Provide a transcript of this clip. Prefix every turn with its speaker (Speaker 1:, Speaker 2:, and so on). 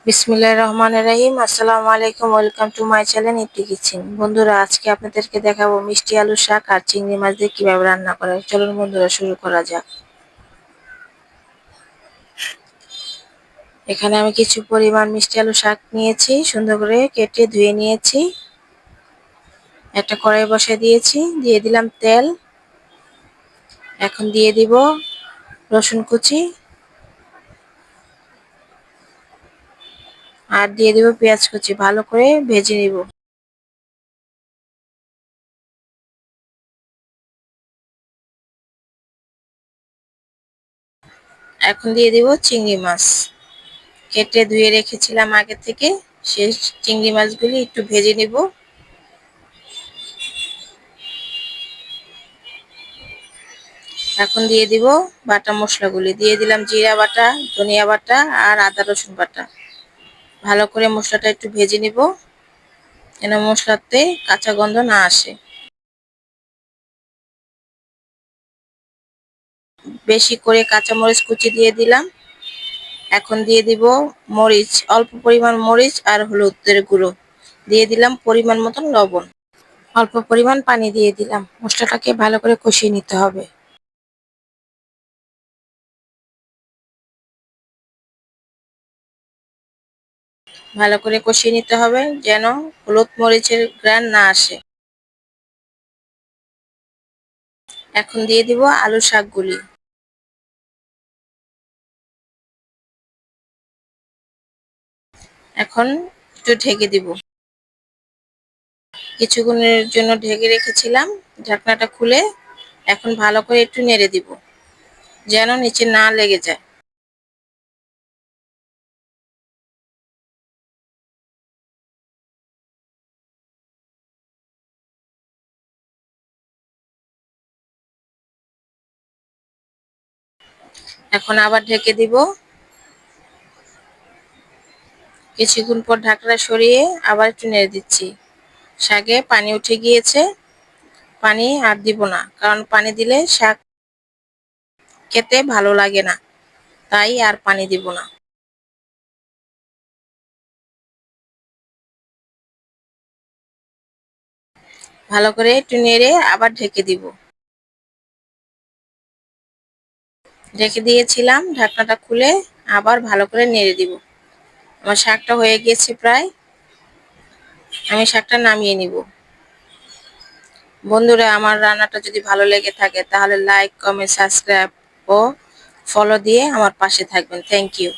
Speaker 1: বিসমিল্লাহির রহমানির রহিম। আসসালামু আলাইকুম, ওয়েলকাম টু মাই চ্যানেল ইতি কিচেন। বন্ধুরা, আজকে আপনাদেরকে দেখাবো মিষ্টি আলু শাক আর চিংড়ি মাছ দিয়ে কিভাবে রান্না করা হয়। চলুন বন্ধুরা, শুরু করা যাক। এখানে আমি কিছু পরিমাণ মিষ্টি আলু শাক নিয়েছি, সুন্দর করে কেটে ধুয়ে নিয়েছি। একটা কড়াই বসিয়ে দিয়েছি, দিয়ে দিলাম তেল। এখন দিয়ে দিব রসুন কুচি আর দিয়ে দিব পেঁয়াজ কুচি। ভালো করে ভেজে নিব। এখন দিয়ে দিব চিংড়ি মাছ, কেটে ধুয়ে রেখেছিলাম আগে থেকে। সেই চিংড়ি মাছগুলি একটু ভেজে নিব। এখন দিয়ে দিব বাটা মশলাগুলি। দিয়ে দিলাম জিরা বাটা, ধনিয়া বাটা আর আদা রসুন বাটা। ভালো করে মশলাটা একটু ভেজে নিব, যেন মশলাতে কাঁচা গন্ধ না আসে। বেশি করে কাঁচামরিচ কুচি দিয়ে দিলাম। এখন দিয়ে দিব মরিচ, অল্প পরিমাণ মরিচ আর হলুদের গুঁড়ো। দিয়ে দিলাম পরিমাণ মতন লবণ। অল্প পরিমাণ পানি দিয়ে দিলাম। মশলাটাকে ভালো করে কষিয়ে নিতে হবে। ভালো করে কষিয়ে নিতে হবে, যেন হলুদ মরিচের ঘ্রাণ না আসে। এখন দিয়ে দিব আলু শাকগুলি। এখন একটু ঢেকে দিব। কিছুক্ষণের জন্য ঢেকে রেখেছিলাম। ঢাকনাটা খুলে এখন ভালো করে একটু নেড়ে দিব, যেন নিচে না লেগে যায়। এখন আবার ঢেকে দিব। কিছুক্ষণ পর ঢাকনা সরিয়ে আবার একটু নেড়ে দিচ্ছি। শাকে পানি উঠে গিয়েছে। পানি আর দিব না, কারণ পানি দিলে শাক খেতে ভালো লাগে না, তাই আর পানি দিব না। ভালো করে একটু নেড়ে আবার ঢেকে দিব। ঢেকে দিয়েছিলাম, ঢাকনাটা খুলে আবার ভালো করে নেড়ে দিব। আমার শাকটা হয়ে গেছে প্রায়। আমি শাকটা নামিয়ে নিব। বন্ধুরা, আমার রান্নাটা যদি ভালো লেগে থাকে তাহলে লাইক, কমেন্ট, সাবস্ক্রাইব ও ফলো দিয়ে আমার পাশে থাকবেন। Thank you.